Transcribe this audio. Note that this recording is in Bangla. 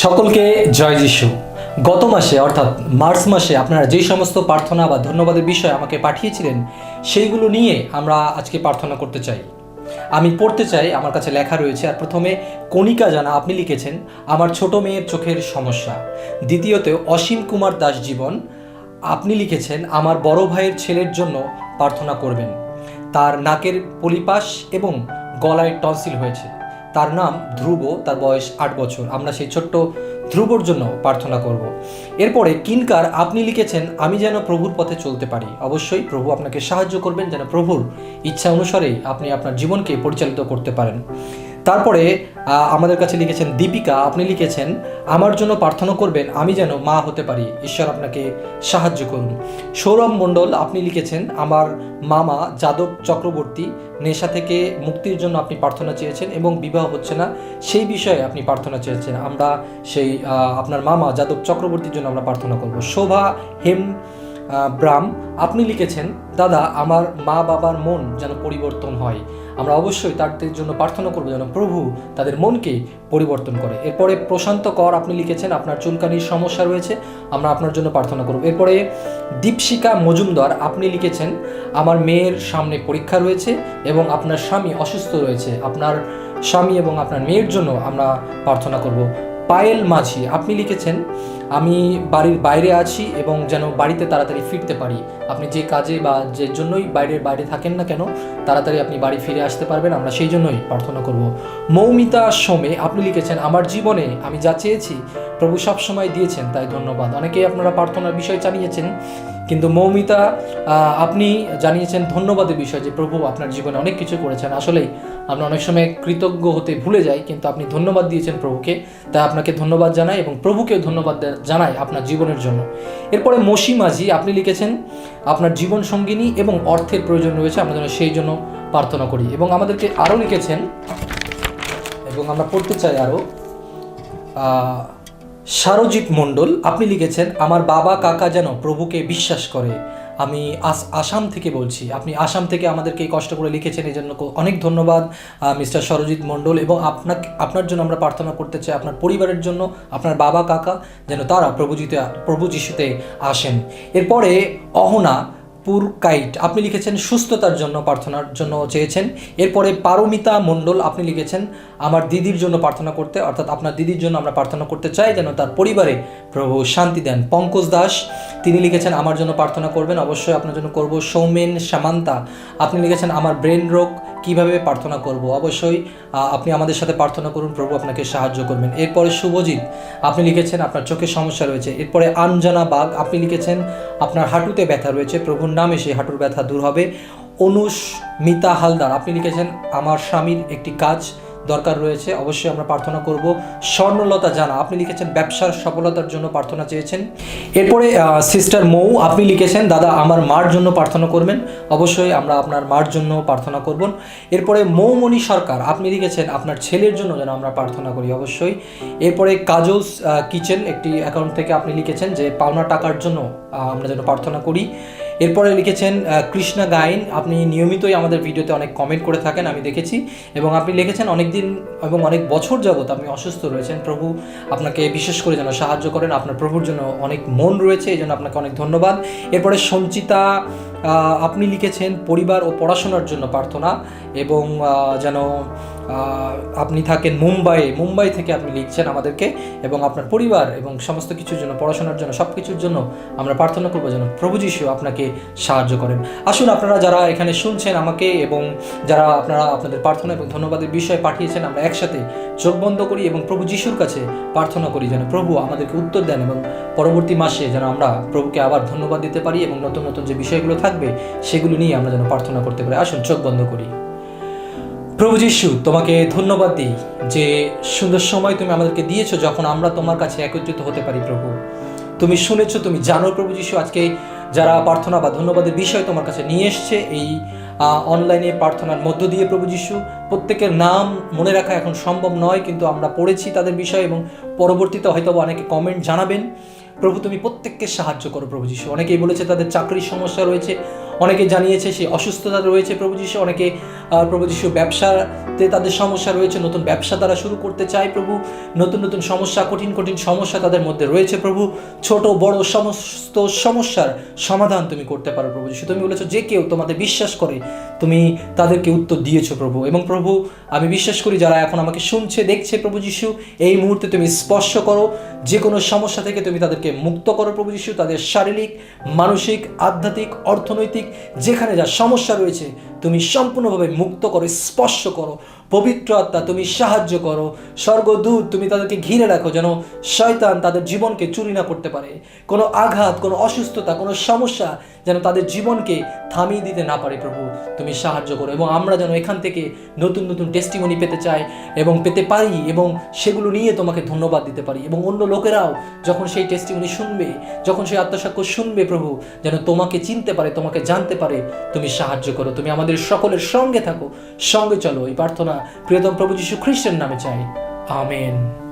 সকলকে জয় যিশু। গত মাসে অর্থাৎ মার্চ মাসে আপনারা যেই সমস্ত প্রার্থনা বা ধন্যবাদের বিষয় আমাকে পাঠিয়েছিলেন সেইগুলো নিয়ে আমরা আজকে প্রার্থনা করতে চাই। আমি পড়তে চাই, আমার কাছে লেখা রয়েছে। আর প্রথমে কণিকা জানা আপনি লিখেছেন আমার ছোট মেয়ের চোখের সমস্যা। দ্বিতীয়তে অসীম কুমার দাস জীবন আপনি লিখেছেন আমার বড় ভাইয়ের ছেলের জন্য প্রার্থনা করবেন। তার নাকের পলিপাস এবং গলায় টনসিল হয়েছে। তার নাম ধ্রুব, তার বয়স 8 বছর। আমরা সেই ছোট্ট ধ্রুবর জন্য প্রার্থনা করব। এরপরে কিনকার আপনি লিখেছেন আমি যেন প্রভুর পথে চলতে পারি। অবশ্যই প্রভু আপনাকে সাহায্য করবেন যেন প্রভুর ইচ্ছা অনুসারেই আপনি আপনার জীবনকে পরিচালিত করতে পারেন। তারপরে আমাদের কাছে লিখেছেন দীপিকা, আপনি লিখেছেন আমার জন্য প্রার্থনা করবেন আমি যেন মা হতে পারি, ঈশ্বর আপনাকে সাহায্য করুন। সৌরভ মণ্ডল আপনি লিখেছেন আমার মামা যাদব চক্রবর্তী নেশা থেকে মুক্তির জন্য আপনি প্রার্থনা চেয়েছেন এবং বিবাহ হচ্ছে না, সেই বিষয়ে আপনি প্রার্থনা চেয়েছেন। আমরা সেই আপনার মামা যাদব চক্রবর্তীর জন্য আমরা প্রার্থনা করব। শোভা হেম ব্রাম আপনি লিখেছেন দাদা আমার মা বাবার মন যেন পরিবর্তন হয়। আমরা অবশ্যই তাদের জন্য প্রার্থনা করবো যেন প্রভু তাদের মনকে পরিবর্তন করে। এরপরে প্রশান্ত কর আপনি লিখেছেন আপনার চুলকানির সমস্যা রয়েছে, আমরা আপনার জন্য প্রার্থনা করব। এরপরে দীপশিকা মজুমদার আপনি লিখেছেন আমার মেয়ের সামনে পরীক্ষা রয়েছে এবং আপনার স্বামী অসুস্থ রয়েছে, আপনার স্বামী এবং আপনার মেয়ের জন্য আমরা প্রার্থনা করব। পায়েল মাঝি আপনি লিখেছেন আমি বাড়ির বাইরে আছি এবং যেন বাড়িতে তাড়াতাড়ি ফিরতে পারি। আপনি যে কাজে বা যে জন্যই বাইরে থাকেন না কেন তাড়াতাড়ি আপনি বাড়ি ফিরে আসতে পারবেন, আমরা সেই জন্যই প্রার্থনা করব। মৌমিতা সোমে আপনি লিখেছেন আমার জীবনে আমি যা চেয়েছি প্রভু সবসময় দিয়েছেন তাই ধন্যবাদ। অনেকেই আপনারা প্রার্থনার বিষয় জানিয়েছেন, কিন্তু মৌমিতা আপনি জানিয়েছেন ধন্যবাদের বিষয় যে প্রভু আপনার জীবনে অনেক কিছু করেছেন। আসলেই আমরা অনেক সময় কৃতজ্ঞ হতে ভুলে যাই, কিন্তু আপনি ধন্যবাদ দিয়েছেন প্রভুকে, তাই আপনাকে ধন্যবাদ জানাই এবং প্রভুকেও ধন্যবাদ জানাই আপনার জীবনের জন্য। এরপরে মসি মাঝি আপনি লিখেছেন আপনার জীবন সঙ্গিনী এবং অর্থের প্রয়োজন রয়েছে, আমরা যেন সেই জন্য প্রার্থনা করি। এবং আমাদেরকে আরও লিখেছেন এবং আমরা পড়তে চাই আরও সারজিৎ মণ্ডল আপনি লিখেছেন আমার বাবা কাকা যেন প্রভুকে বিশ্বাস করে। আমি আসাম থেকে বলছি, আপনি আসাম থেকে আমাদেরকে কষ্ট করে লিখেছেন, এই জন্য অনেক ধন্যবাদ মিস্টার সরজিৎ মণ্ডল। এবং আপনার জন্য আমরা প্রার্থনা করতে চাই আপনার পরিবারের জন্য, আপনার বাবা কাকা যেন তারা প্রভু যিশুতে আসেন। এরপরে অহনা পুরকাইট আপনি লিখেছেন সুস্থতার জন্য প্রার্থনার জন্য চেয়েছেন। এরপরে পারমিতা মণ্ডল আপনি লিখেছেন আমার দিদির জন্য প্রার্থনা করতে, অর্থাৎ আপনার দিদির জন্য আমরা প্রার্থনা করতে চাই যেন তার পরিবারে প্রভু শান্তি দেন। পঙ্কজ দাস তিনি লিখেছেন আমার জন্য প্রার্থনা করবেন, অবশ্যই আপনার জন্য করব। সৌমেন সামান্তা আপনি লিখেছেন আমার ব্রেন রোগ কিভাবে প্রার্থনা করব, অবশ্যই আপনি আমাদের সাথে প্রার্থনা করুন, প্রভু আপনাকে সাহায্য করবেন। এরপরে শুভজিৎ আপনি লিখেছেন আপনার চোখের সমস্যা রয়েছে। এরপরে আনজানা বাগ আপনি লিখেছেন আপনার হাঁটুতে ব্যথা রয়েছে, প্রভুর নামে সেই হাঁটুর ব্যথা দূর হবে। অনুষ্মিতা হালদার আপনি লিখেছেন আমার স্বামীর একটি কাজ দরকার রয়েছে, অবশ্যই আমরা প্রার্থনা করব। স্বর্ণলতা জানা আপনি লিখেছেন ব্যবসার সফলতার জন্য প্রার্থনা চেয়েছেন। এরপরে সিস্টার মৌ আপনি লিখেছেন দাদা আমার মার জন্য প্রার্থনা করবেন, অবশ্যই আমরা আপনার মার জন্য প্রার্থনা করব। এরপরে মৌমণি সরকার আপনি লিখেছেন আপনার ছেলের জন্য যেন আমরা প্রার্থনা করি, অবশ্যই। এরপরে কাজলস কিচেন একটি অ্যাকাউন্ট থেকে আপনি লিখেছেন যে পাওনা টাকার জন্য আমরা যেন প্রার্থনা করি। এরপরে লিখেছেন কৃষ্ণা গাইন আপনি নিয়মিতই আমাদের ভিডিওতে অনেক কমেন্ট করে থাকেন, আমি দেখেছি। এবং আপনি লিখেছেন অনেক দিন এবং অনেক বছর যাবত আপনি অসুস্থ রয়েছেন, প্রভু আপনাকে বিশেষ করে যেন সাহায্য করেন, আপনার প্রভুর জন্য অনেক মন রয়েছে, এই জন্য আপনাকে অনেক ধন্যবাদ। এরপরে সঞ্চিতা আপনি লিখেছেন পরিবার ও পড়াশোনার জন্য প্রার্থনা এবং যেন আপনি থাকেন মুম্বাই থেকে আপনি লিখছেন আমাদেরকে, এবং আপনার পরিবার এবং সমস্ত কিছুর জন্য, পড়াশোনার জন্য, সব কিছুর জন্য আমরা প্রার্থনা করবো যেন প্রভু যিশু আপনাকে সাহায্য করেন। আসুন আপনারা যারা এখানে শুনছেন আমাকে এবং যারা আপনারা আপনাদের প্রার্থনা এবং ধন্যবাদের বিষয় পাঠিয়েছেন, আমরা একসাথে চোখ বন্ধ করি এবং প্রভু যিশুর কাছে প্রার্থনা করি যেন প্রভু আমাদেরকে উত্তর দেন এবং পরবর্তী মাসে যেন আমরা প্রভুকে আবার ধন্যবাদ দিতে পারি এবং নতুন নতুন যে বিষয়গুলো থাকবে সেগুলো নিয়ে আমরা যেন প্রার্থনা করতে পারি। আসুন চোখ বন্ধ করি। প্রভু যিশু তোমাকে ধন্যবাদ দিই যে সুন্দর সময় তুমি আমাদেরকে দিয়েছো যখন আমরা তোমার কাছে একত্রিত হতে পারি। প্রভু তুমি শুনেছো, তুমি জানো প্রভু যিশু আজকে যারা প্রার্থনা বা ধন্যবাদের বিষয় তোমার কাছে নিয়ে এসছে এই অনলাইনে প্রার্থনার মধ্য দিয়ে, প্রভু যিশু প্রত্যেকের নাম মনে রাখা এখন সম্ভব নয়, কিন্তু আমরা পড়েছি তাদের বিষয় এবং পরবর্তীতে হয়তো অনেকে কমেন্ট জানাবেন। প্রভু তুমি প্রত্যেককে সাহায্য করো প্রভু যিশু। অনেকেই বলেছে তাদের চাকরির সমস্যা রয়েছে, অনেকে জানিয়েছে সেই অসুস্থতা রয়েছে প্রভু যিশু, অনেকে প্রভু যিশু ব্যবসাতে তাদের সমস্যা রয়েছে, নতুন ব্যবসা তারা শুরু করতে চায় প্রভু, নতুন নতুন সমস্যা, কঠিন কঠিন সমস্যা তাদের মধ্যে রয়েছে প্রভু। ছোট বড় সমস্ত সমস্যার সমাধান তুমি করতে পারো প্রভু যিশু। তুমি বলেছো যে কেউ তোমাদের বিশ্বাস করে তুমি তাদেরকে উত্তর দিয়েছো প্রভু। এবং প্রভু আমি বিশ্বাস করি যারা এখন আমাকে শুনছে দেখছে প্রভু যিশু, এই মুহূর্তে তুমি স্পর্শ করো, যে কোনো সমস্যা থেকে তুমি তাদেরকে মুক্ত করো প্রভু যিশু। তাদের শারীরিক, মানসিক, আধ্যাত্মিক, অর্থনৈতিক যেখানে যা সমস্যা রয়েছে তুমি সম্পূর্ণভাবে মুক্ত করো, স্পর্শ করো। পবিত্র আত্মা তুমি সাহায্য করো, স্বর্গদূত তুমি তাদেরকে ঘিরে রাখো যেন শয়তান তাদের জীবনকে চুরি না করতে পারে। কোনো আঘাত, কোনো অসুস্থতা, কোনো সমস্যা যেন তাদের জীবনকে থামিয়ে দিতে না পারে প্রভু, তুমি সাহায্য করো। এবং আমরা যেন এখান থেকে নতুন নতুন টেস্টিমনি পেতে চাই এবং পেতে পারি এবং সেগুলো নিয়ে তোমাকে ধন্যবাদ দিতে পারি। এবং অন্য লোকেরাও যখন সেই টেস্টিমনি শুনবে, যখন সেই আত্মসাক্ষ্য শুনবে প্রভু, যেন তোমাকে চিনতে পারে, তোমাকে জানতে পারে। তুমি সাহায্য করো, তুমি আমাদের সকলের সঙ্গে থাকো, সঙ্গে চলো। এই প্রার্থনা প্রিয়তম প্রভু যীশু খ্রিস্টের নামে চাই, আমেন।